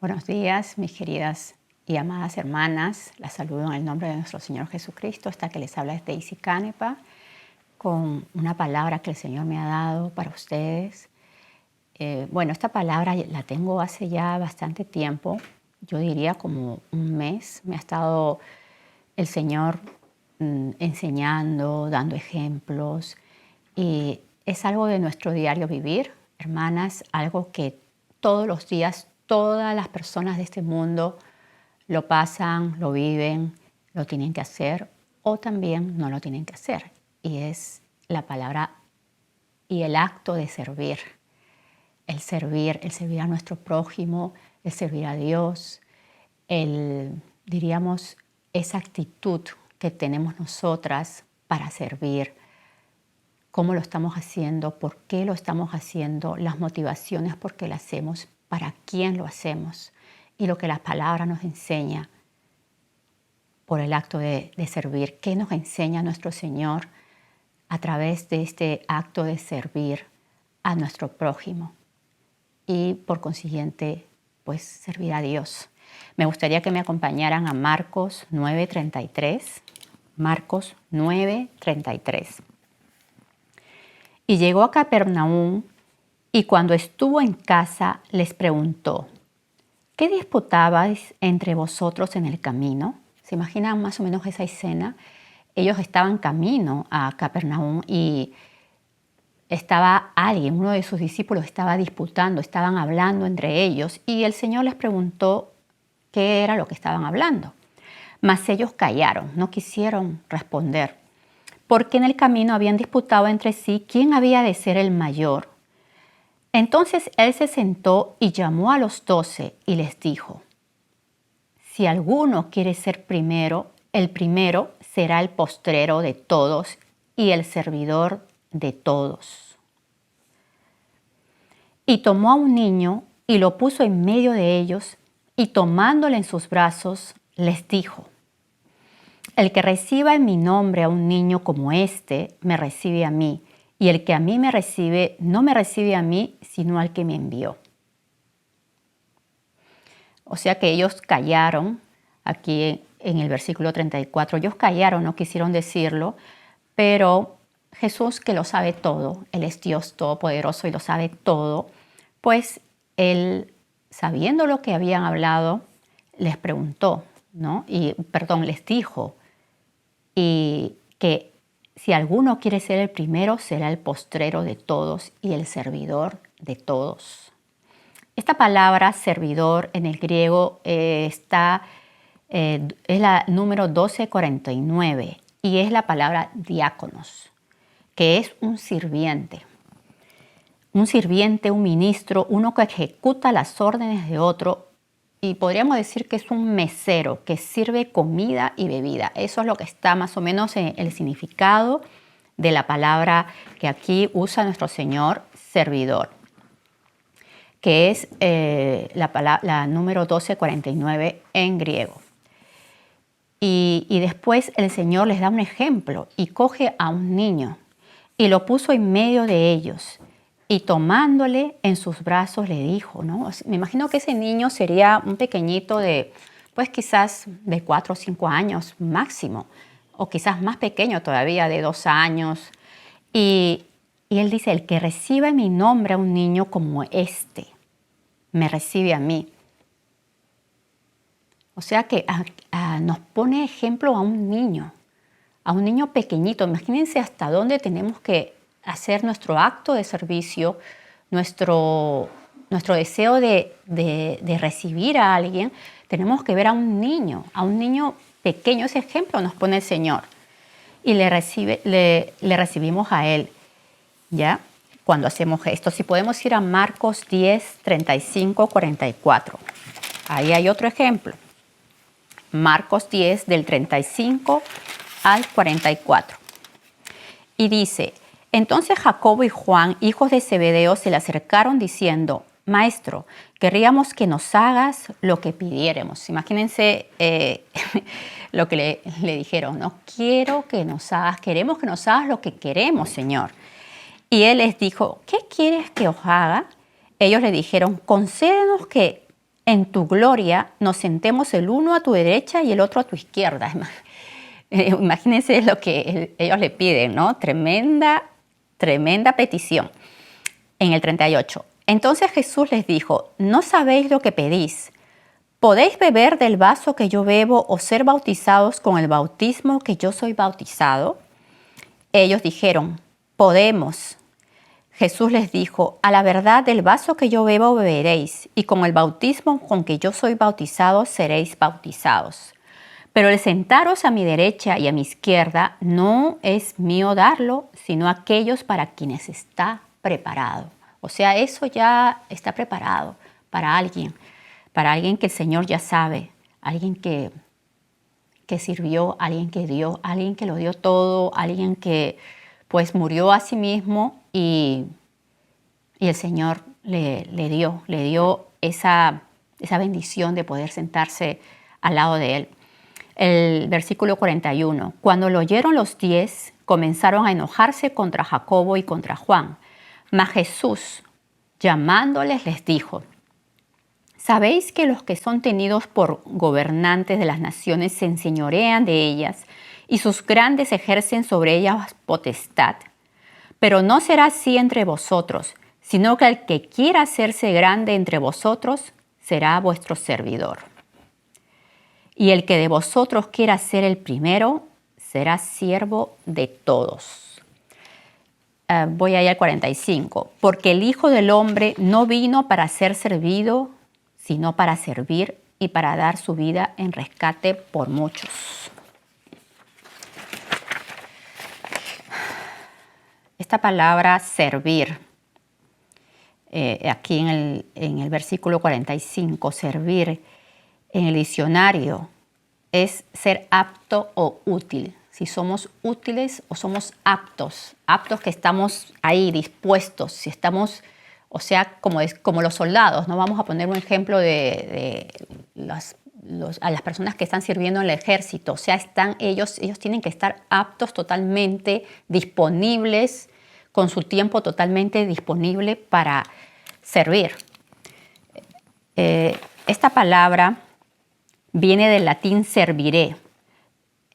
Buenos días, mis queridas y amadas hermanas. Las saludo en el nombre de nuestro Señor Jesucristo. Esta que les habla es Daisy Canepa, con una palabra que el Señor me ha dado para ustedes. Esta palabra la tengo hace ya bastante tiempo, yo diría como un mes. Me ha estado el Señor enseñando, dando ejemplos, y es algo de nuestro diario vivir, hermanas, algo que todos los días todas las personas de este mundo lo pasan, lo viven, lo tienen que hacer o también no lo tienen que hacer. Y es la palabra y el acto de servir. El servir a nuestro prójimo, el servir a Dios, diríamos, esa actitud que tenemos nosotras para servir. ¿Cómo lo estamos haciendo? ¿Por qué lo estamos haciendo? Las motivaciones por qué lo hacemos, para quién lo hacemos y lo que la palabra nos enseña por el acto de servir. ¿Qué nos enseña nuestro Señor a través de este acto de servir a nuestro prójimo? Y por consiguiente, pues servir a Dios. Me gustaría que me acompañaran a Marcos 9:33. Marcos 9:33. Y llegó a Capernaum, y cuando estuvo en casa les preguntó: ¿qué disputabais entre vosotros en el camino? ¿Se imaginan más o menos esa escena? Ellos estaban camino a Capernaum y estaba alguien, uno de sus discípulos estaba disputando, estaban hablando entre ellos, y el Señor les preguntó qué era lo que estaban hablando. Mas ellos callaron, no quisieron responder, porque en el camino habían disputado entre sí quién había de ser el mayor. Entonces él se sentó y llamó a los 12 y les dijo: si alguno quiere ser primero, el primero será el postrero de todos y el servidor de todos. Y tomó a un niño y lo puso en medio de ellos, y tomándole en sus brazos, les dijo: el que reciba en mi nombre a un niño como este, me recibe a mí, y el que a mí me recibe, no me recibe a mí, sino al que me envió. O sea que ellos callaron, aquí en el versículo 34, ellos callaron, no quisieron decirlo, pero Jesús, que lo sabe todo, Él es Dios todopoderoso y lo sabe todo, pues Él, sabiendo lo que habían hablado, les preguntó, ¿no? Les dijo, y que si alguno quiere ser el primero, será el postrero de todos y el servidor de todos. Esta palabra servidor en el griego es la número 1249 y es la palabra diáconos, que es un sirviente, un ministro, uno que ejecuta las órdenes de otro, y podríamos decir que es un mesero que sirve comida y bebida. Eso es lo que está más o menos en el significado de la palabra que aquí usa nuestro Señor, servidor, que es la número 1249 en griego. Y después el Señor les da un ejemplo y coge a un niño y lo puso en medio de ellos. Y tomándole en sus brazos le dijo, ¿no? Me imagino que ese niño sería un pequeñito de, pues quizás de 4 o 5 años máximo, o quizás más pequeño todavía, de 2 años. Y él dice: el que reciba en mi nombre a un niño como este, me recibe a mí. O sea que nos pone ejemplo a un niño pequeñito. Imagínense hasta dónde tenemos que hacer nuestro acto de servicio, nuestro deseo de recibir a alguien. Tenemos que ver a un niño pequeño. Ese ejemplo nos pone el Señor. Y le recibimos a Él, ¿ya? Cuando hacemos esto. Si podemos ir a Marcos 10, 35, 44. Ahí hay otro ejemplo. Marcos 10, del 35 al 44. Y dice: entonces Jacobo y Juan, hijos de Zebedeo, se le acercaron diciendo: Maestro, querríamos que nos hagas lo que pidiéramos. Imagínense lo que le dijeron, ¿no? Queremos que nos hagas lo que queremos, Señor. Y él les dijo: ¿qué quieres que os haga? Ellos le dijeron: concédenos que en tu gloria nos sentemos el uno a tu derecha y el otro a tu izquierda. Imagínense lo que ellos le piden, ¿no? Tremenda petición. En el 38. Entonces Jesús les dijo, ¿no sabéis lo que pedís? ¿Podéis beber del vaso que yo bebo o ser bautizados con el bautismo que yo soy bautizado? Ellos dijeron, podemos. Jesús les dijo, a la verdad del vaso que yo bebo beberéis, y con el bautismo con que yo soy bautizado seréis bautizados. Pero el sentaros a mi derecha y a mi izquierda no es mío darlo, sino aquellos para quienes está preparado. O sea, eso ya está preparado para alguien que el Señor ya sabe, alguien que sirvió, alguien que dio, alguien que lo dio todo, alguien que pues murió a sí mismo y el Señor le dio esa bendición de poder sentarse al lado de Él. El versículo 41. Cuando lo oyeron los 10, comenzaron a enojarse contra Jacobo y contra Juan. Mas Jesús, llamándoles, les dijo, ¿sabéis que los que son tenidos por gobernantes de las naciones se enseñorean de ellas y sus grandes ejercen sobre ellas potestad? Pero no será así entre vosotros, sino que el que quiera hacerse grande entre vosotros será vuestro servidor. Y el que de vosotros quiera ser el primero será siervo de todos. Voy a ir al 45. Porque el Hijo del Hombre no vino para ser servido, sino para servir y para dar su vida en rescate por muchos. Esta palabra servir, aquí en el versículo 45, servir, en el diccionario es ser apto o útil. Si somos útiles o somos aptos que estamos ahí dispuestos, si estamos, o sea, como los soldados, ¿no? Vamos a poner un ejemplo de a las personas que están sirviendo en el ejército, o sea, ellos tienen que estar aptos totalmente, disponibles, con su tiempo totalmente disponible para servir. Esta palabra viene del latín serviré,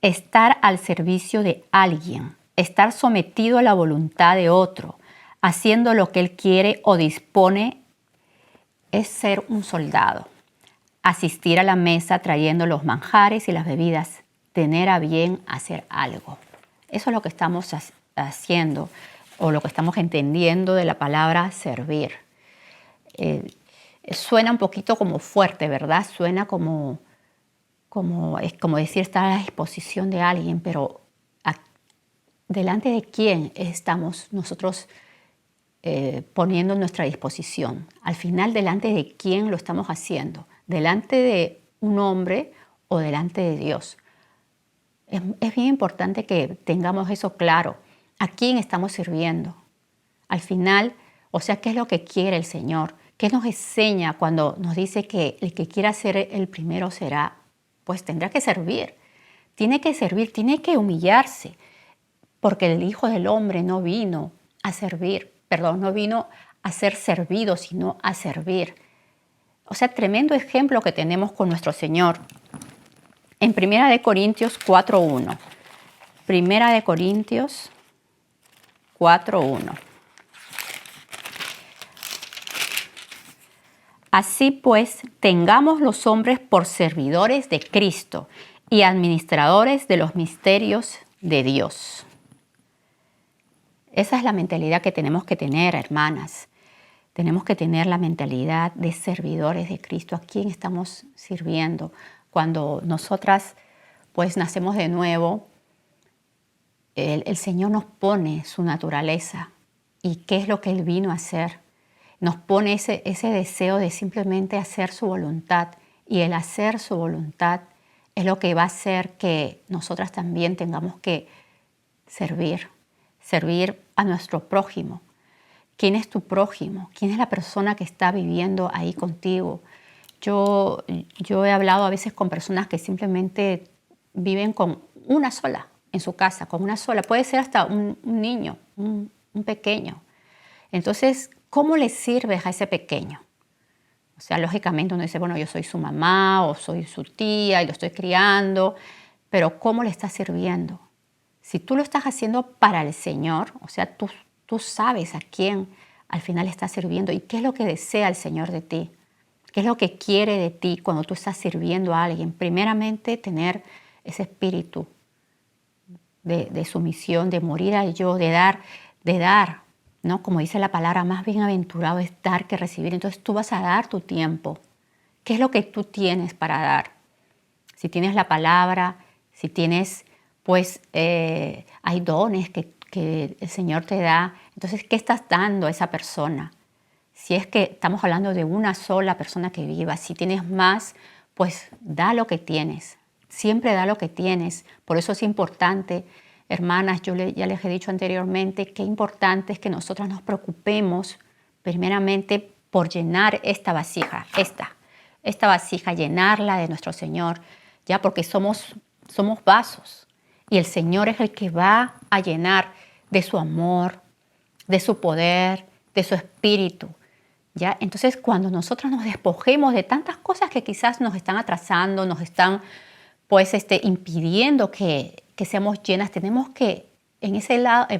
estar al servicio de alguien, estar sometido a la voluntad de otro, haciendo lo que él quiere o dispone, es ser un soldado. Asistir a la mesa trayendo los manjares y las bebidas, tener a bien hacer algo. Eso es lo que estamos haciendo o lo que estamos entendiendo de la palabra servir. Suena un poquito como fuerte, ¿verdad? Suena como decir estar a la disposición de alguien, pero ¿delante de quién estamos nosotros poniendo nuestra disposición? Al final, ¿delante de quién lo estamos haciendo? ¿Delante de un hombre o delante de Dios? Es bien importante que tengamos eso claro. ¿A quién estamos sirviendo? Al final, o sea, ¿qué es lo que quiere el Señor? ¿Qué nos enseña cuando nos dice que el que quiera ser el primero será? Pues tendrá que servir, tiene que humillarse, porque el Hijo del Hombre no vino a servir, no vino a ser servido, sino a servir. O sea, tremendo ejemplo que tenemos con nuestro Señor. En 1 Corintios 4:1. 1 Corintios 4:1. Así pues, tengamos los hombres por servidores de Cristo y administradores de los misterios de Dios. Esa es la mentalidad que tenemos que tener, hermanas. Tenemos que tener la mentalidad de servidores de Cristo. ¿A quién estamos sirviendo? Cuando nosotras pues nacemos de nuevo, el Señor nos pone su naturaleza. ¿Y qué es lo que Él vino a hacer? Nos pone ese deseo de simplemente hacer su voluntad. Y el hacer su voluntad es lo que va a hacer que nosotras también tengamos que servir a nuestro prójimo. ¿Quién es tu prójimo? ¿Quién es la persona que está viviendo ahí contigo? Yo he hablado a veces con personas que simplemente viven con una sola en su casa, con una sola. Puede ser hasta un niño, un pequeño. Entonces, ¿cómo le sirves a ese pequeño? O sea, lógicamente uno dice, bueno, yo soy su mamá o soy su tía y lo estoy criando, pero ¿cómo le estás sirviendo? Si tú lo estás haciendo para el Señor, o sea, tú sabes a quién al final estás sirviendo y qué es lo que desea el Señor de ti, qué es lo que quiere de ti cuando tú estás sirviendo a alguien. Primeramente, tener ese espíritu de sumisión, de morir al yo, de dar, ¿no? Como dice la palabra, más bienaventurado es dar que recibir. Entonces tú vas a dar tu tiempo. ¿Qué es lo que tú tienes para dar? Si tienes la palabra, si tienes, pues, hay dones que el Señor te da. Entonces, ¿qué estás dando a esa persona? Si es que estamos hablando de una sola persona que viva, si tienes más, pues da lo que tienes. Siempre da lo que tienes. Por eso es importante, hermanas, ya les he dicho anteriormente, qué importante es que nosotras nos preocupemos primeramente por llenar esta vasija, esta vasija, llenarla de nuestro Señor, ya porque somos vasos y el Señor es el que va a llenar de su amor, de su poder, de su espíritu. ¿Ya? Entonces, cuando nosotros nos despojemos de tantas cosas que quizás nos están atrasando, nos están pues, impidiendo que seamos llenas, tenemos que,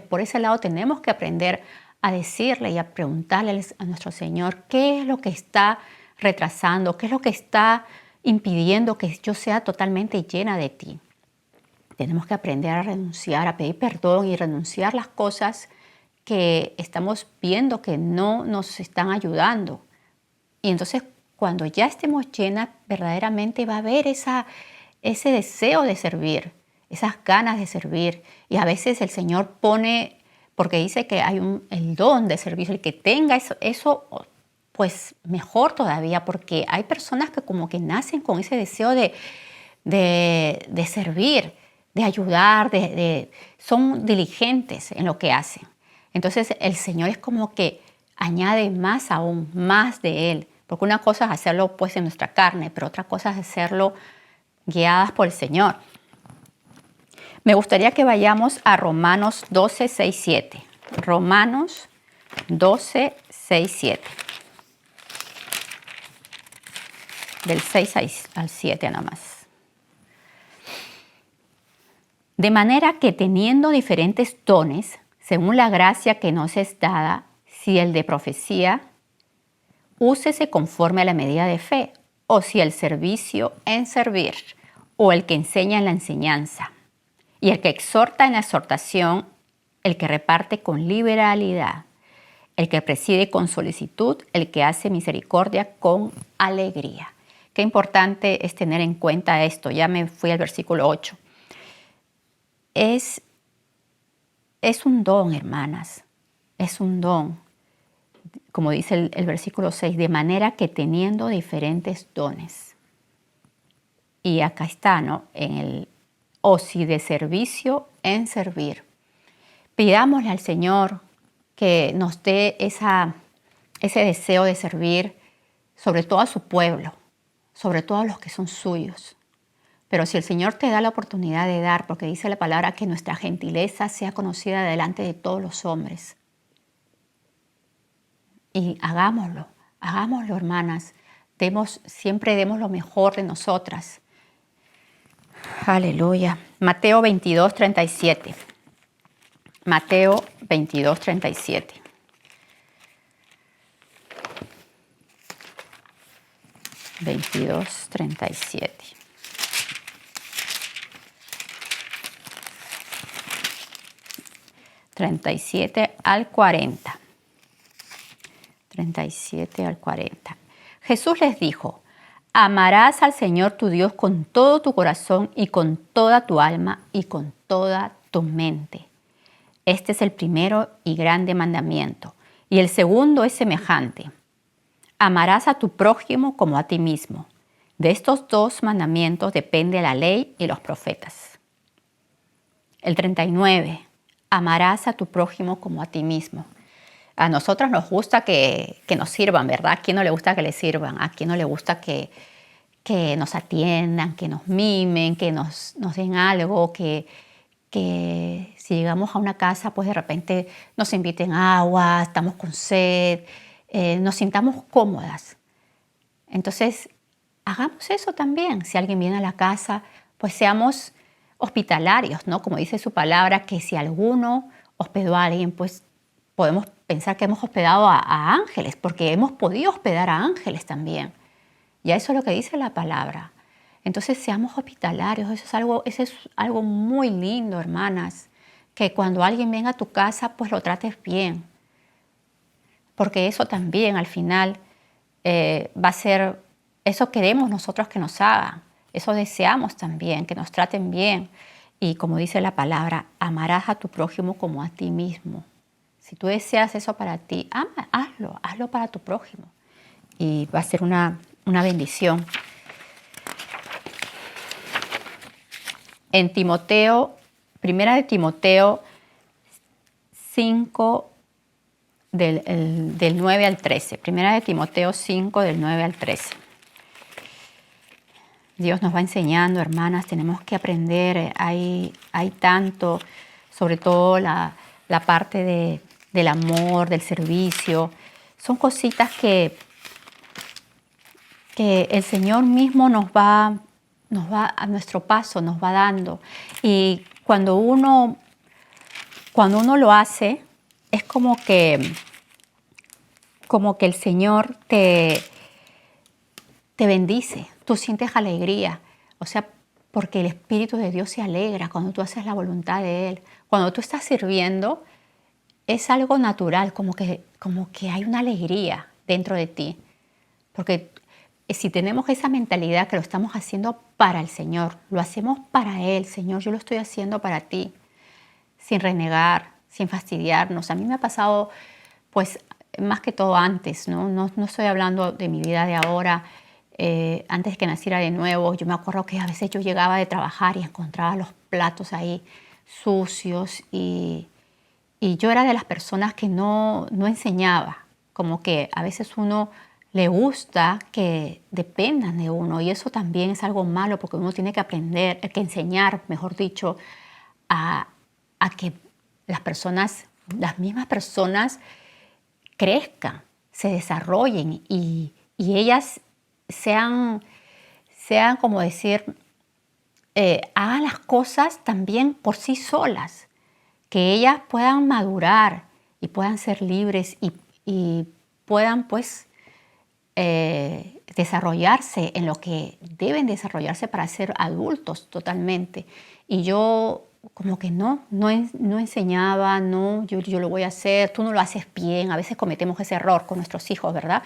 por ese lado, tenemos que aprender a decirle y a preguntarle a nuestro Señor qué es lo que está retrasando, qué es lo que está impidiendo que yo sea totalmente llena de ti. Tenemos que aprender a renunciar, a pedir perdón y renunciar las cosas que estamos viendo que no nos están ayudando. Y entonces cuando ya estemos llenas, verdaderamente va a haber ese deseo de servir, esas ganas de servir. Y a veces el Señor pone, porque dice que hay el don de servicio, el que tenga eso, pues mejor todavía, porque hay personas que como que nacen con ese deseo de servir, de ayudar, son diligentes en lo que hacen. Entonces el Señor es como que añade más aún, más de Él. Porque una cosa es hacerlo pues en nuestra carne, pero otra cosa es hacerlo guiadas por el Señor. Me gustaría que vayamos a Romanos 12, 6, 7. Romanos 12, 6, 7. Del 6 al 7 nada más. De manera que teniendo diferentes dones, según la gracia que nos es dada, si el de profecía, úsese conforme a la medida de fe, o si el servicio en servir, o el que enseña en la enseñanza, y el que exhorta en la exhortación, el que reparte con liberalidad, el que preside con solicitud, el que hace misericordia con alegría. Qué importante es tener en cuenta esto. Ya me fui al versículo 8. Es un don, hermanas, es un don. Como dice el versículo 6, de manera que teniendo diferentes dones. Y acá está, ¿no? O si de servicio en servir. Pidámosle al Señor que nos dé ese deseo de servir, sobre todo a su pueblo, sobre todo a los que son suyos. Pero si el Señor te da la oportunidad de dar, porque dice la palabra que nuestra gentileza sea conocida delante de todos los hombres. Y hagámoslo, hermanas. Siempre demos lo mejor de nosotras. Aleluya. Mateo 22, 37. Mateo 22, 37. Veintidós, 37. $37 al 40. 37 al 40. Jesús les dijo, amarás al Señor tu Dios con todo tu corazón y con toda tu alma y con toda tu mente. Este es el primero y grande mandamiento. Y el segundo es semejante. Amarás a tu prójimo como a ti mismo. De estos dos mandamientos depende la ley y los profetas. El 39. Amarás a tu prójimo como a ti mismo. A nosotras nos gusta que nos sirvan, ¿verdad? ¿A quién no le gusta que le sirvan? ¿A quién no le gusta que nos atiendan, que nos mimen, que nos den algo, que si llegamos a una casa, pues de repente nos inviten agua, estamos con sed, nos sintamos cómodas? Entonces, hagamos eso también. Si alguien viene a la casa, pues seamos hospitalarios, ¿no? Como dice su palabra, que si alguno hospedó a alguien, pues podemos pensar que hemos hospedado a ángeles, porque hemos podido hospedar a ángeles también. Ya eso es lo que dice la palabra. Entonces seamos hospitalarios, eso es algo muy lindo, hermanas, que cuando alguien venga a tu casa, pues lo trates bien, porque eso también al final va a ser, eso queremos nosotros que nos hagan, eso deseamos también, que nos traten bien. Y como dice la palabra, amarás a tu prójimo como a ti mismo. Si tú deseas eso para ti, hazlo para tu prójimo. Y va a ser una bendición. En Timoteo, primera de Timoteo 5, del 9 al 13. Primera de Timoteo 5, del 9 al 13. Dios nos va enseñando, hermanas, tenemos que aprender. Hay tanto, sobre todo la parte del amor, del servicio. Son cositas que el Señor mismo nos va a nuestro paso, nos va dando. Y cuando uno lo hace, es como que el Señor te bendice, tú sientes alegría, o sea, porque el Espíritu de Dios se alegra cuando tú haces la voluntad de Él. Cuando tú estás sirviendo, es algo natural, como que hay una alegría dentro de ti, porque si tenemos esa mentalidad que lo estamos haciendo para el Señor, lo hacemos para Él, Señor, yo lo estoy haciendo para ti, sin renegar, sin fastidiarnos. A mí me ha pasado, pues, más que todo antes, ¿no? No estoy hablando de mi vida de ahora, antes que naciera de nuevo. Yo me acuerdo que a veces yo llegaba de trabajar y encontraba los platos ahí sucios y yo era de las personas que no enseñaba, como que a veces uno le gusta que dependan de uno y eso también es algo malo porque uno tiene que aprender, que enseñar, mejor dicho, a que las mismas personas crezcan, se desarrollen y ellas sean como decir, hagan las cosas también por sí solas, que ellas puedan madurar y puedan ser libres y puedan pues desarrollarse en lo que deben desarrollarse para ser adultos totalmente. Y yo como que no enseñaba, yo lo voy a hacer, tú no lo haces bien. A veces cometemos ese error con nuestros hijos, ¿verdad?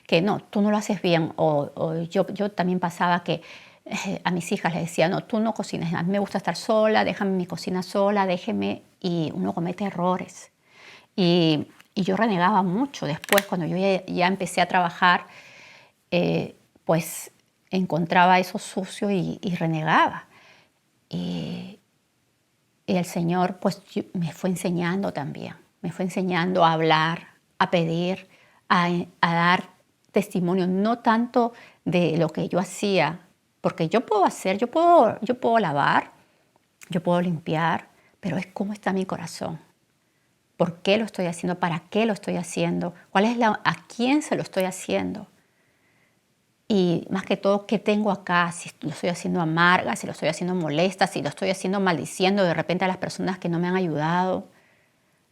Que no, tú no lo haces bien. O yo también pasaba que a mis hijas les decía, no, tú no cocines, a mí me gusta estar sola, déjame mi cocina sola, déjeme, y uno comete errores. Y yo renegaba mucho después, cuando yo ya empecé a trabajar, pues encontraba eso sucio y renegaba. Y el Señor pues me fue enseñando también, me fue enseñando a hablar, a pedir, a dar testimonio, no tanto de lo que yo hacía, porque yo puedo hacer, yo puedo lavar, yo puedo limpiar, pero es cómo está mi corazón. ¿Por qué lo estoy haciendo? ¿Para qué lo estoy haciendo? ¿A quién se lo estoy haciendo? Y más que todo, ¿qué tengo acá? Si lo estoy haciendo amarga, si lo estoy haciendo molesta, si lo estoy haciendo maldiciendo de repente a las personas que no me han ayudado,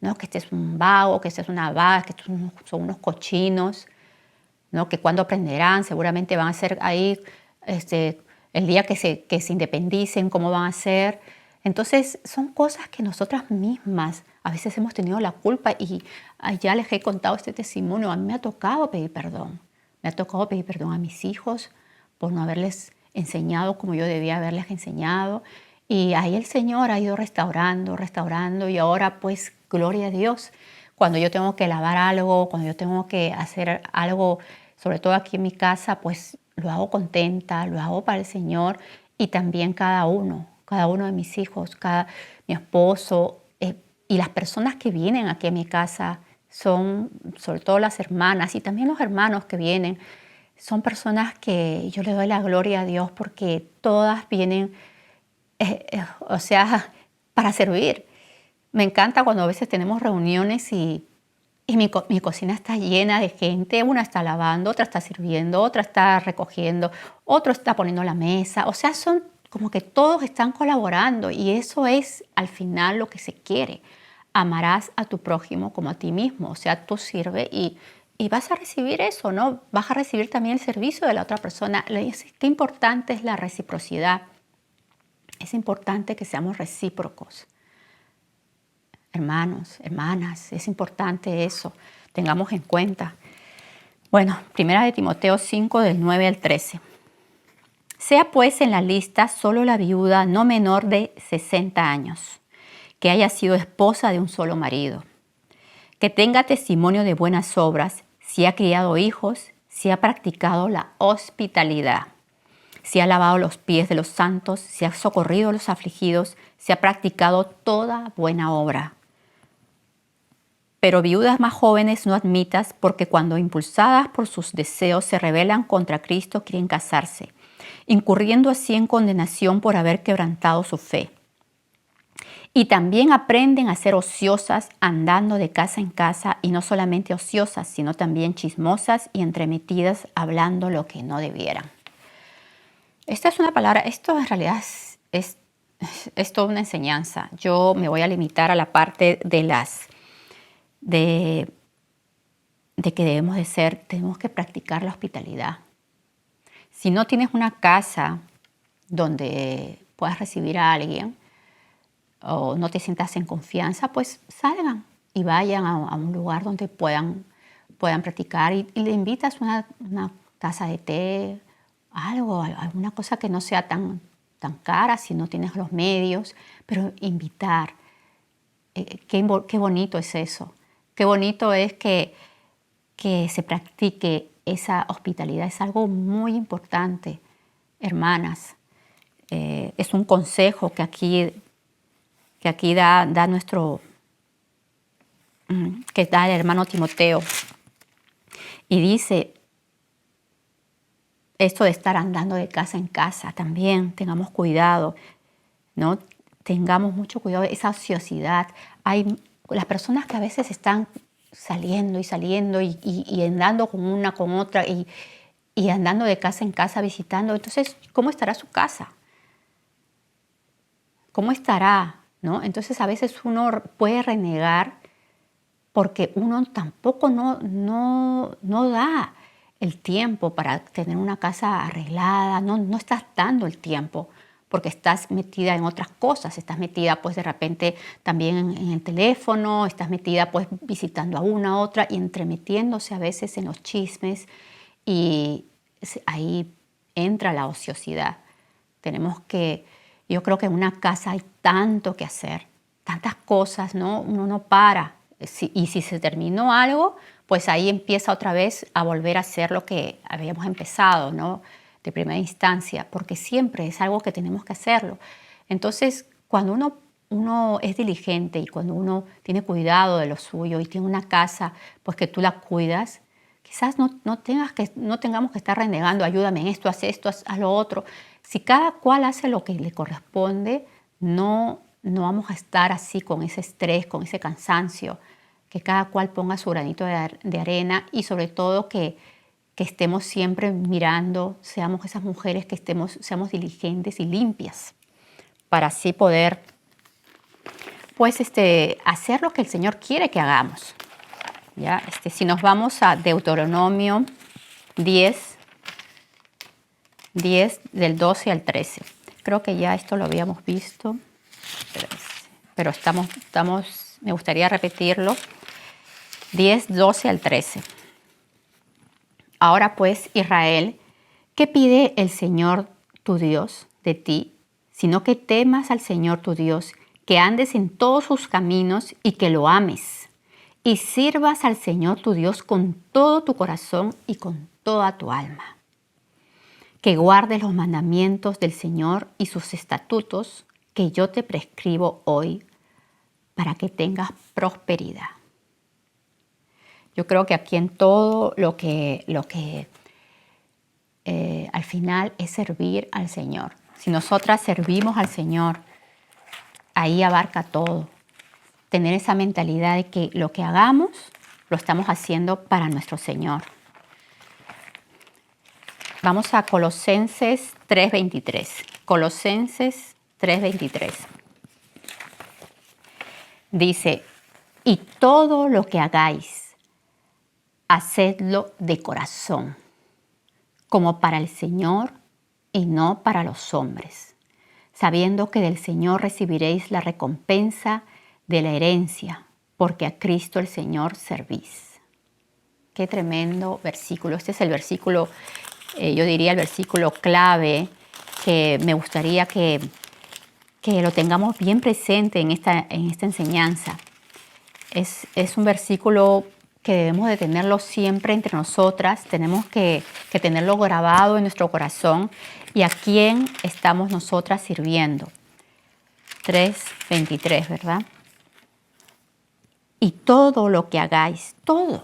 ¿no? Que este es un vago, que este es una vaga, que estos son unos cochinos, ¿no? Que cuando aprenderán, seguramente van a ser ahí el día que se independicen, cómo van a ser. Entonces son cosas que nosotras mismas a veces hemos tenido la culpa y ya les he contado este testimonio. A mí me ha tocado pedir perdón. Me ha tocado pedir perdón a mis hijos por no haberles enseñado como yo debía haberles enseñado. Y ahí el Señor ha ido restaurando y ahora pues gloria a Dios. Cuando yo tengo que lavar algo, cuando yo tengo que hacer algo, sobre todo aquí en mi casa, pues lo hago contenta, lo hago para el Señor y también cada uno de mis hijos, mi esposo y las personas que vienen aquí a mi casa son, sobre todo las hermanas y también los hermanos que vienen, son personas que yo le doy la gloria a Dios porque todas vienen, o sea, para servir. Me encanta cuando a veces tenemos reuniones y y mi cocina está llena de gente. Una está lavando, otra está sirviendo, otra está recogiendo, otro está poniendo la mesa. O sea, son como que todos están colaborando y eso es al final lo que se quiere. Amarás a tu prójimo como a ti mismo. O sea, tú sirves y vas a recibir eso, ¿no? Vas a recibir también el servicio de la otra persona. Qué importante es la reciprocidad. Es importante que seamos recíprocos. Hermanos, hermanas, es importante eso, tengamos en cuenta. Bueno, primera de Timoteo 5, del 9 al 13. Sea pues en la lista solo la viuda no menor de 60 años, que haya sido esposa de un solo marido, que tenga testimonio de buenas obras, si ha criado hijos, si ha practicado la hospitalidad, si ha lavado los pies de los santos, si ha socorrido a los afligidos, si ha practicado toda buena obra. Pero viudas más jóvenes no admitas, porque cuando impulsadas por sus deseos se rebelan contra Cristo quieren casarse, incurriendo así en condenación por haber quebrantado su fe. Y también aprenden a ser ociosas, andando de casa en casa, y no solamente ociosas, sino también chismosas y entremetidas, hablando lo que no debieran. Esta es una palabra, esto en realidad es toda una enseñanza. Yo me voy a limitar a la parte de que tenemos que practicar la hospitalidad. Si no tienes una casa donde puedas recibir a alguien o no te sientas en confianza, pues salgan y vayan a un lugar donde puedan practicar y le invitas una taza de té, alguna cosa que no sea tan cara si no tienes los medios, pero invitar. Qué bonito es eso. Qué bonito es que se practique esa hospitalidad. Es algo muy importante, hermanas. Es un consejo que aquí da que da el hermano Timoteo. Y dice, esto de estar andando de casa en casa también, tengamos cuidado, ¿no? Tengamos mucho cuidado de esa ociosidad. Hay las personas que a veces están saliendo y andando con una, con otra y andando de casa en casa visitando. Entonces, ¿cómo estará su casa? ¿Cómo estará? ¿No? Entonces, a veces uno puede renegar porque uno tampoco no da el tiempo para tener una casa arreglada, no estás dando el tiempo porque estás metida en otras cosas, estás metida pues de repente también en el teléfono, estás metida pues visitando a una, a otra y entremetiéndose a veces en los chismes y ahí entra la ociosidad. Yo creo que en una casa hay tanto que hacer, tantas cosas, ¿no? Uno no para. Y si se terminó algo, pues ahí empieza otra vez a volver a hacer lo que habíamos empezado, ¿no? De primera instancia, porque siempre es algo que tenemos que hacerlo. Entonces, cuando uno es diligente y cuando uno tiene cuidado de lo suyo y tiene una casa, pues que tú la cuidas, quizás no tengamos que estar renegando, ayúdame en esto, haz lo otro. Si cada cual hace lo que le corresponde, no vamos a estar así con ese estrés, con ese cansancio, que cada cual ponga su granito de arena y sobre todo que estemos siempre mirando, seamos esas mujeres que seamos diligentes y limpias para así poder pues hacer lo que el Señor quiere que hagamos. ¿Ya? Si nos vamos a Deuteronomio 10 del 12 al 13. Creo que ya esto lo habíamos visto, pero me gustaría repetirlo. 10, 12 al 13. Ahora pues, Israel, ¿qué pide el Señor tu Dios de ti? Sino que temas al Señor tu Dios, que andes en todos sus caminos y que lo ames, y sirvas al Señor tu Dios con todo tu corazón y con toda tu alma. Que guardes los mandamientos del Señor y sus estatutos que yo te prescribo hoy, para que tengas prosperidad. Yo creo que aquí en todo lo que al final es servir al Señor. Si nosotras servimos al Señor, ahí abarca todo. Tener esa mentalidad de que lo que hagamos lo estamos haciendo para nuestro Señor. Vamos a Colosenses 3:23. Colosenses 3:23. Dice, y todo lo que hagáis, hacedlo de corazón, como para el Señor y no para los hombres, sabiendo que del Señor recibiréis la recompensa de la herencia, porque a Cristo el Señor servís. Qué tremendo versículo. Este es el versículo, yo diría el versículo clave, que me gustaría que lo tengamos bien presente en esta enseñanza. Es un versículo que debemos de tenerlo siempre entre nosotras, tenemos que tenerlo grabado en nuestro corazón. ¿Y a quién estamos nosotras sirviendo? 3:23, ¿verdad? Y todo lo que hagáis, todo.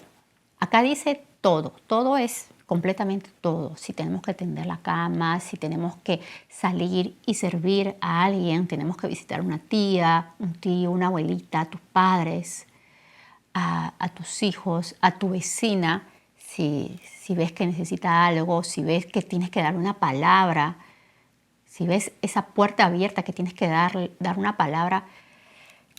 Acá dice todo, todo es completamente todo. Si tenemos que tender la cama, si tenemos que salir y servir a alguien, tenemos que visitar a una tía, un tío, una abuelita, a tus padres, a tus hijos, a tu vecina, si ves que necesita algo, si ves que tienes que dar una palabra, si ves esa puerta abierta que tienes que dar una palabra,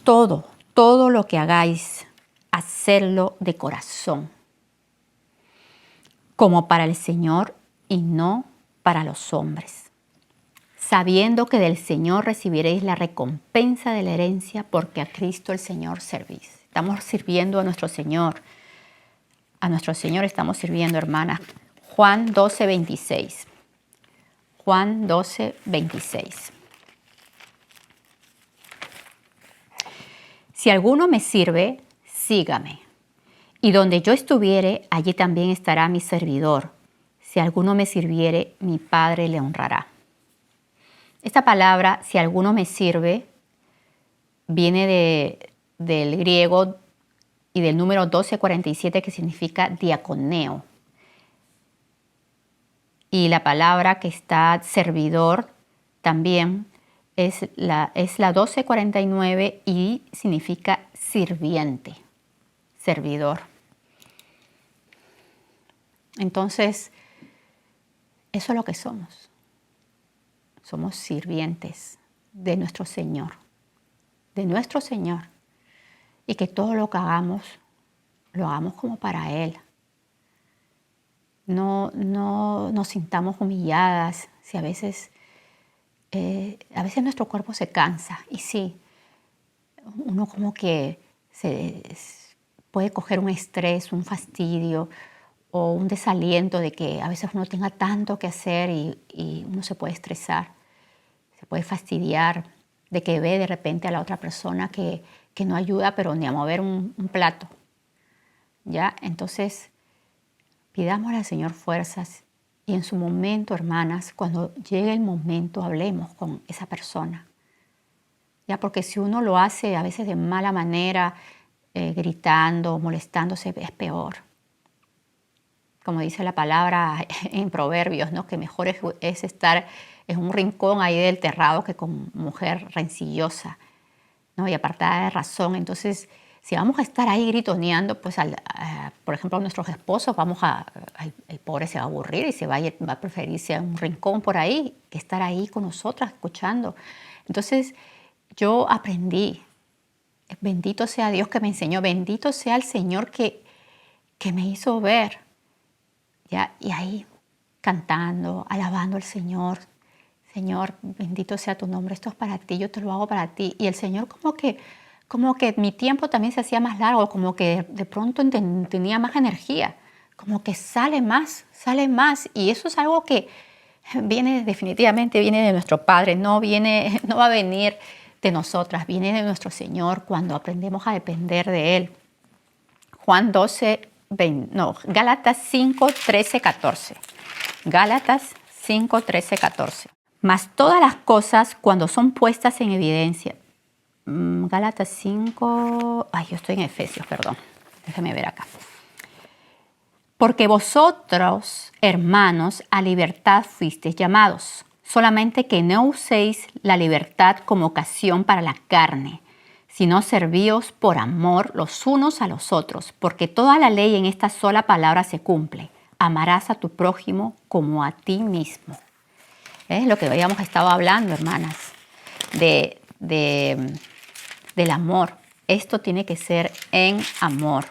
todo lo que hagáis, hacerlo de corazón, como para el Señor y no para los hombres, sabiendo que del Señor recibiréis la recompensa de la herencia, porque a Cristo el Señor servís. Estamos sirviendo a nuestro Señor. A nuestro Señor estamos sirviendo, hermanas. Juan 12:26. Juan 12:26. Si alguno me sirve, sígame. Y donde yo estuviere, allí también estará mi servidor. Si alguno me sirviere, mi Padre le honrará. Esta palabra, si alguno me sirve, viene del griego y del número 1247, que significa diaconeo. Y la palabra que está servidor también es la 1249 y significa sirviente, servidor. Entonces, eso es lo que somos. Somos sirvientes de nuestro Señor, de nuestro Señor. Y que todo lo que hagamos, lo hagamos como para Él. No nos sintamos humilladas si a veces nuestro cuerpo se cansa. Y sí, uno como que puede coger un estrés, un fastidio o un desaliento de que a veces uno tenga tanto que hacer y uno se puede estresar, se puede fastidiar de que ve de repente a la otra persona que no ayuda, pero ni a mover un plato. ¿Ya? Entonces, pidámosle al Señor fuerzas y en su momento, hermanas, cuando llegue el momento, hablemos con esa persona. ¿Ya? Porque si uno lo hace a veces de mala manera, gritando, molestándose, es peor. Como dice la palabra en Proverbios, ¿no? Que mejor es estar en un rincón ahí del terrado que con mujer rencillosa, ¿no? Y apartada de razón. Entonces, si vamos a estar ahí gritoneando, pues por ejemplo a nuestros esposos, el pobre se va a aburrir y va a preferirse a un rincón por ahí que estar ahí con nosotras escuchando. Entonces yo aprendí, bendito sea Dios que me enseñó, bendito sea el Señor que me hizo ver, ¿ya? Y ahí cantando, alabando al Señor. Señor, bendito sea tu nombre, esto es para ti, yo te lo hago para ti. Y el Señor como que mi tiempo también se hacía más largo, como que de pronto tenía más energía, como que sale más. Y eso es algo que definitivamente viene de nuestro Padre, no va a venir de nosotras, viene de nuestro Señor cuando aprendemos a depender de Él. Gálatas 5, 13, 14. Gálatas 5, 13, 14. Mas todas las cosas cuando son puestas en evidencia. Gálatas 5, yo estoy en Efesios, perdón, déjame ver acá. Porque vosotros, hermanos, a libertad fuisteis llamados, solamente que no uséis la libertad como ocasión para la carne, sino servíos por amor los unos a los otros, porque toda la ley en esta sola palabra se cumple. Amarás a tu prójimo como a ti mismo. Es lo que habíamos estado hablando, hermanas, del amor. Esto tiene que ser en amor.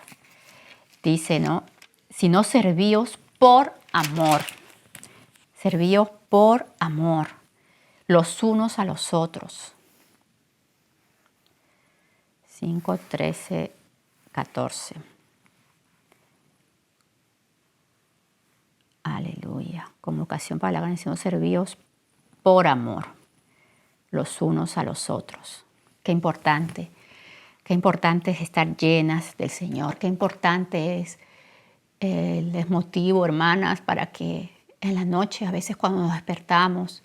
Dice, ¿no? Sino servíos por amor. Servíos por amor, los unos a los otros. 5, 13, 14. Aleluya. Convocación para la organización, servíos por amor, los unos a los otros. Qué importante es estar llenas del Señor. Qué importante es les motivo, hermanas, para que en la noche, a veces cuando nos despertamos,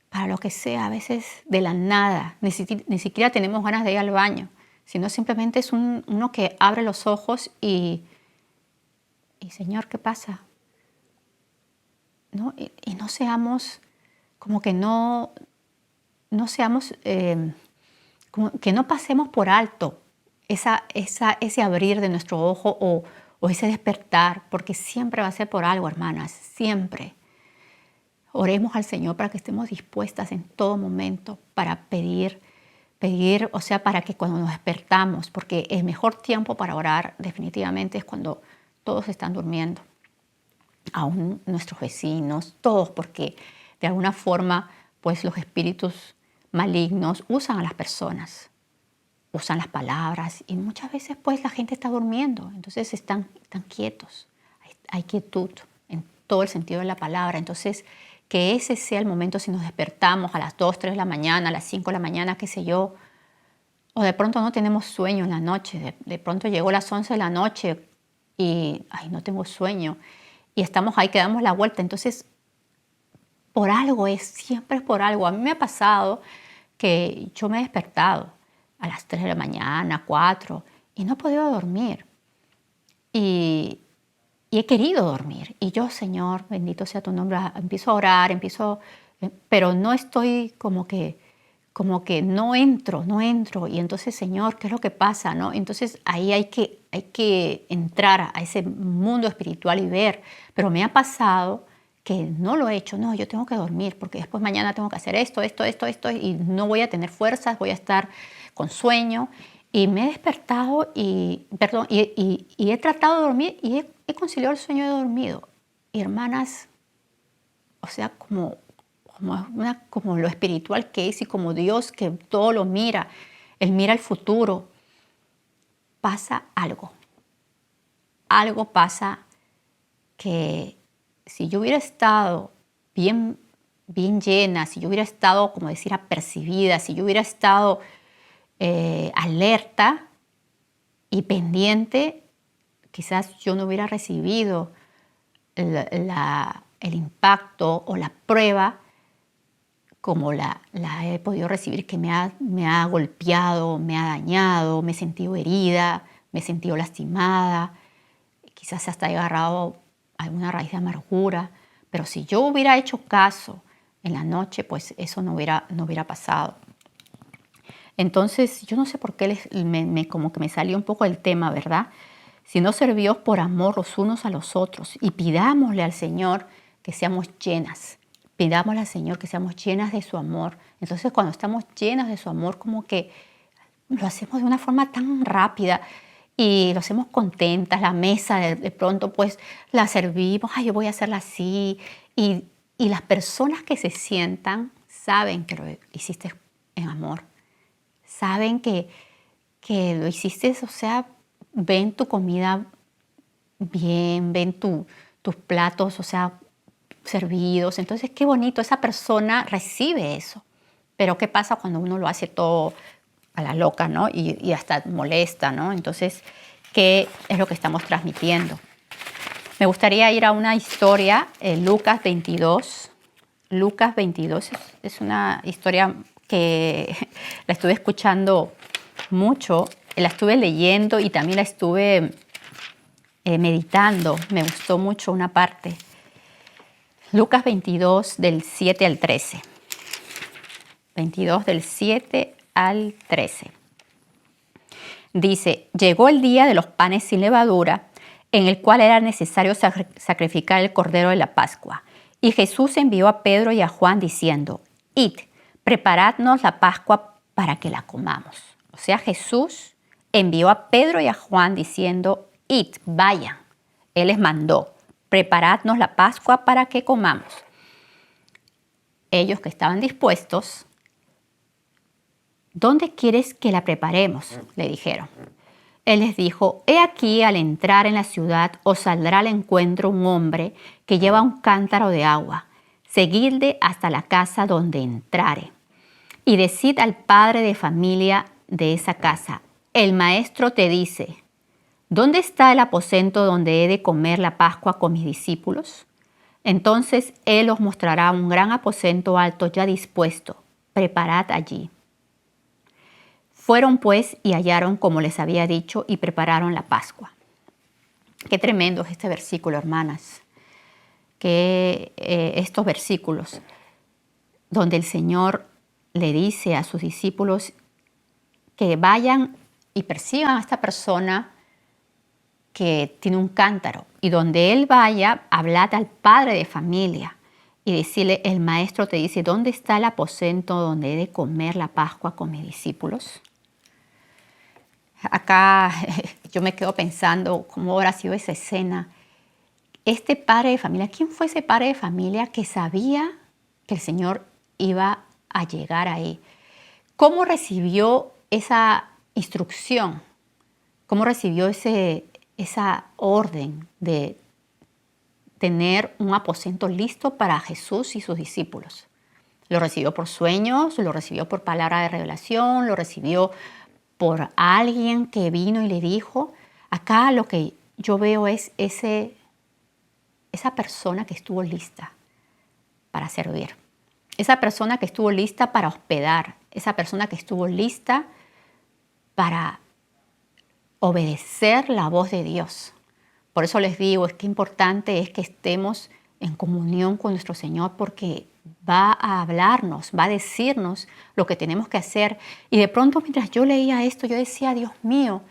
para lo que sea, a veces de la nada, ni siquiera tenemos ganas de ir al baño, sino simplemente es uno que abre los ojos y Señor, ¿qué pasa? ¿No? Y no seamos, como que no seamos, como que no pasemos por alto ese abrir de nuestro ojo o ese despertar, porque siempre va a ser por algo, hermanas, siempre. Oremos al Señor para que estemos dispuestas en todo momento para pedir, o sea, para que cuando nos despertamos, porque el mejor tiempo para orar definitivamente es cuando todos están durmiendo, aún nuestros vecinos, todos, porque de alguna forma, pues los espíritus malignos usan a las personas, usan las palabras y muchas veces pues la gente está durmiendo, entonces están quietos, hay quietud en todo el sentido de la palabra. Entonces que ese sea el momento, si nos despertamos a las 2, 3 de la mañana, a las 5 de la mañana, qué sé yo, o de pronto no tenemos sueño en la noche, de pronto llegó las 11 de la noche y no tengo sueño y estamos ahí que damos la vuelta. Entonces por algo siempre es por algo. A mí me ha pasado que yo me he despertado a las 3 de la mañana, 4, y no he podido dormir. Y he querido dormir. Y yo, Señor, bendito sea tu nombre, empiezo a orar, pero no estoy como que no entro. Y entonces, Señor, ¿qué es lo que pasa? ¿No? Entonces ahí hay que entrar a ese mundo espiritual y ver. Pero me ha pasado que no lo he hecho. No, yo tengo que dormir porque después mañana tengo que hacer esto, y no voy a tener fuerzas, voy a estar con sueño. Y me he despertado y he tratado de dormir y he conciliado el sueño de dormido. Y hermanas, o sea, como lo espiritual que es y como Dios que todo lo mira, Él mira el futuro, pasa algo. Algo pasa que si yo hubiera estado bien llena, si yo hubiera estado, como decir, apercibida, si yo hubiera estado alerta y pendiente, quizás yo no hubiera recibido el impacto o la prueba como la he podido recibir, que me ha golpeado, me ha dañado, me he sentido herida, me he sentido lastimada, quizás hasta he agarrado alguna raíz de amargura. Pero si yo hubiera hecho caso en la noche, pues eso no hubiera pasado. Entonces, yo no sé por qué como que me salió un poco el tema, ¿verdad? Sino servíos por amor los unos a los otros y pidámosle al Señor que seamos llenas. Pidámosle al Señor que seamos llenas de su amor. Entonces, cuando estamos llenas de su amor, como que lo hacemos de una forma tan rápida y lo hacemos contentas. La mesa de pronto pues la servimos, yo voy a hacerla así. Y las personas que se sientan saben que lo hiciste en amor. Saben que lo hiciste, o sea, ven tu comida bien, ven tus platos, o sea, servidos. Entonces, qué bonito, esa persona recibe eso. Pero ¿qué pasa cuando uno lo hace todo a la loca, ¿no? Y hasta molesta, ¿no? Entonces, ¿qué es lo que estamos transmitiendo? Me gustaría ir a una historia, Lucas 22. Lucas 22 es una historia que la estuve escuchando mucho, la estuve leyendo y también la estuve meditando. Me gustó mucho una parte. Lucas 22 del 7 al 13. 22 del 7 al 13. Dice, llegó el día de los panes sin levadura, en el cual era necesario sacrificar el cordero de la Pascua. Y Jesús envió a Pedro y a Juan diciendo, id, preparadnos la Pascua para que la comamos. O sea, Jesús envió a Pedro y a Juan diciendo, id, vayan. Él les mandó, preparadnos la Pascua para que comamos. Ellos que estaban dispuestos, ¿dónde quieres que la preparemos?, le dijeron. Él les dijo, he aquí, al entrar en la ciudad os saldrá al encuentro un hombre que lleva un cántaro de agua. Seguidle hasta la casa donde entrare. Y decid al padre de familia de esa casa, el maestro te dice, ¿dónde está el aposento donde he de comer la Pascua con mis discípulos? Entonces él os mostrará un gran aposento alto ya dispuesto. Preparad allí. Fueron pues y hallaron como les había dicho y prepararon la Pascua. Qué tremendo es este versículo, hermanas. Que estos versículos donde el Señor le dice a sus discípulos que vayan y persigan a esta persona que tiene un cántaro y donde él vaya, hablad al padre de familia y decirle, el maestro te dice, ¿dónde está el aposento donde he de comer la Pascua con mis discípulos? Acá yo me quedo pensando cómo habrá sido esa escena. Este padre de familia, ¿quién fue ese padre de familia que sabía que el Señor iba a llegar ahí? ¿Cómo recibió esa instrucción? ¿Cómo recibió esa orden de tener un aposento listo para Jesús y sus discípulos? ¿Lo recibió por sueños? ¿Lo recibió por palabra de revelación? ¿Lo recibió por alguien que vino y le dijo? Acá lo que yo veo es esa persona que estuvo lista para servir. Esa persona que estuvo lista para hospedar. Esa persona que estuvo lista para obedecer la voz de Dios. Por eso les digo, es que importante es que estemos en comunión con nuestro Señor porque va a hablarnos, va a decirnos lo que tenemos que hacer. Y de pronto mientras yo leía esto, yo decía, Dios mío,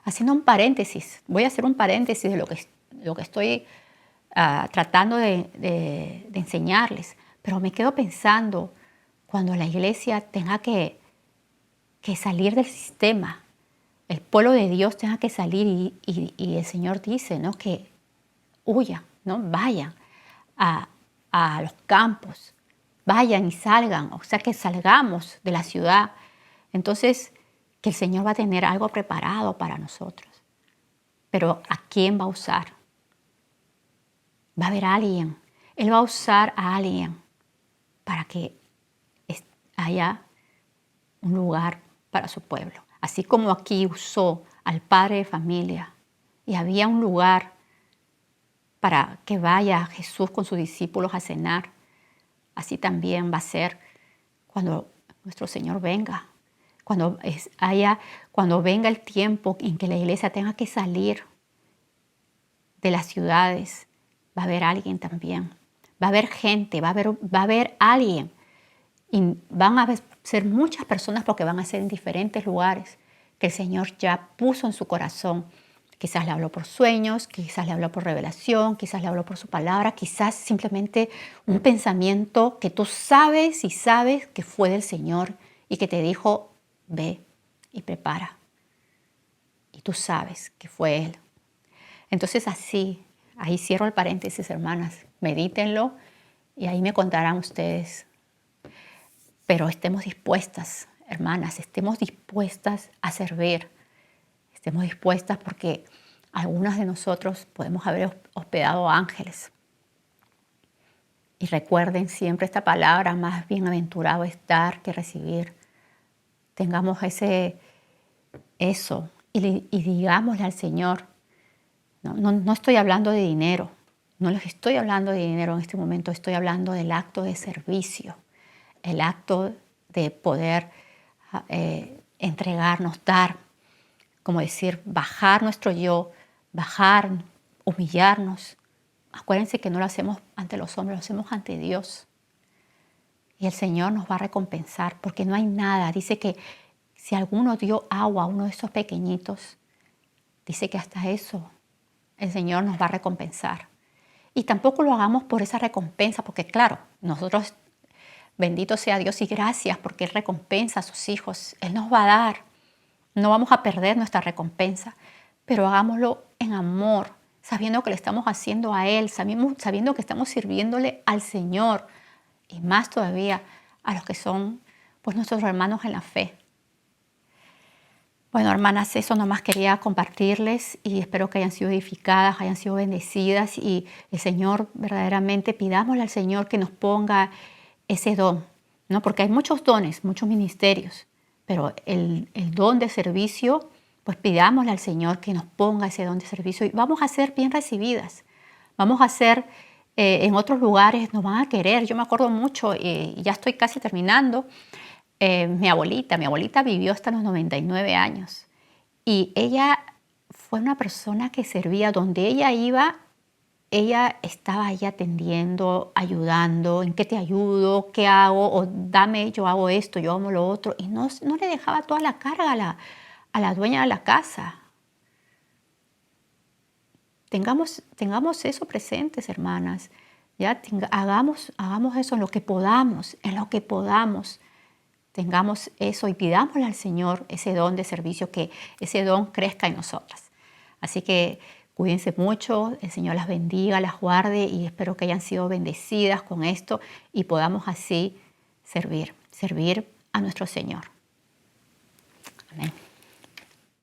haciendo un paréntesis, voy a hacer un paréntesis de lo que estoy tratando de enseñarles, pero me quedo pensando cuando la iglesia tenga que salir del sistema, el pueblo de Dios tenga que salir y el Señor dice, ¿no?, que huyan, ¿no?, vayan a los campos, vayan y salgan, o sea, que salgamos de la ciudad. Entonces, que el Señor va a tener algo preparado para nosotros. Pero ¿a quién va a usar? Va a haber alguien. Él va a usar a alguien para que haya un lugar para su pueblo. Así como aquí usó al padre de familia y había un lugar para que vaya Jesús con sus discípulos a cenar, así también va a ser cuando nuestro Señor venga. Cuando venga el tiempo en que la iglesia tenga que salir de las ciudades, va a haber alguien también. Va a haber gente, va a haber alguien. Y van a ser muchas personas porque van a ser en diferentes lugares que el Señor ya puso en su corazón. Quizás le habló por sueños, quizás le habló por revelación, quizás le habló por su palabra, quizás simplemente un pensamiento que tú sabes y sabes que fue del Señor y que te dijo, ve y prepara. Y tú sabes que fue Él. Entonces ahí cierro el paréntesis, hermanas. Medítenlo y ahí me contarán ustedes. Pero estemos dispuestas, hermanas, estemos dispuestas a servir. Estemos dispuestas porque algunas de nosotros podemos haber hospedado ángeles. Y recuerden siempre esta palabra, más bienaventurado es dar que recibir. Tengamos eso y digámosle al Señor, no estoy hablando de dinero, no les estoy hablando de dinero en este momento, estoy hablando del acto de servicio, el acto de poder entregarnos, dar, como decir, bajar nuestro yo, bajar, humillarnos. Acuérdense que no lo hacemos ante los hombres, lo hacemos ante Dios. Y el Señor nos va a recompensar porque no hay nada. Dice que Si alguno dio agua a uno de esos pequeñitos, dice que hasta eso el Señor nos va a recompensar. Y tampoco lo hagamos por esa recompensa, porque claro, nosotros, bendito sea Dios y gracias porque Él recompensa a sus hijos. Él nos va a dar. No vamos a perder nuestra recompensa, pero hagámoslo en amor, sabiendo que le estamos haciendo a Él, sabiendo que estamos sirviéndole al Señor y más todavía a los que son pues nuestros hermanos en la fe. Bueno, hermanas, eso nomás quería compartirles y espero que hayan sido edificadas, hayan sido bendecidas y el Señor verdaderamente pidámosle al Señor que nos ponga ese don, ¿no? Porque hay muchos dones, muchos ministerios, pero el don de servicio, pues pidámosle al Señor que nos ponga ese don de servicio y vamos a ser bien recibidas, vamos a ser en otros lugares, nos van a querer. Yo me acuerdo mucho, ya estoy casi terminando, mi abuelita vivió hasta los 99 años y ella fue una persona que servía donde ella iba, ella estaba ahí atendiendo, ayudando, ¿en qué te ayudo? ¿Qué hago? O dame, yo hago esto, yo hago lo otro. Y no le dejaba toda la carga a la dueña de la casa. Tengamos eso presentes, hermanas. ¿Ya? Hagamos eso en lo que podamos, Tengamos eso y pidámosle al Señor ese don de servicio, que ese don crezca en nosotras. Así que cuídense mucho, el Señor las bendiga, las guarde y espero que hayan sido bendecidas con esto y podamos así servir a nuestro Señor. Amén.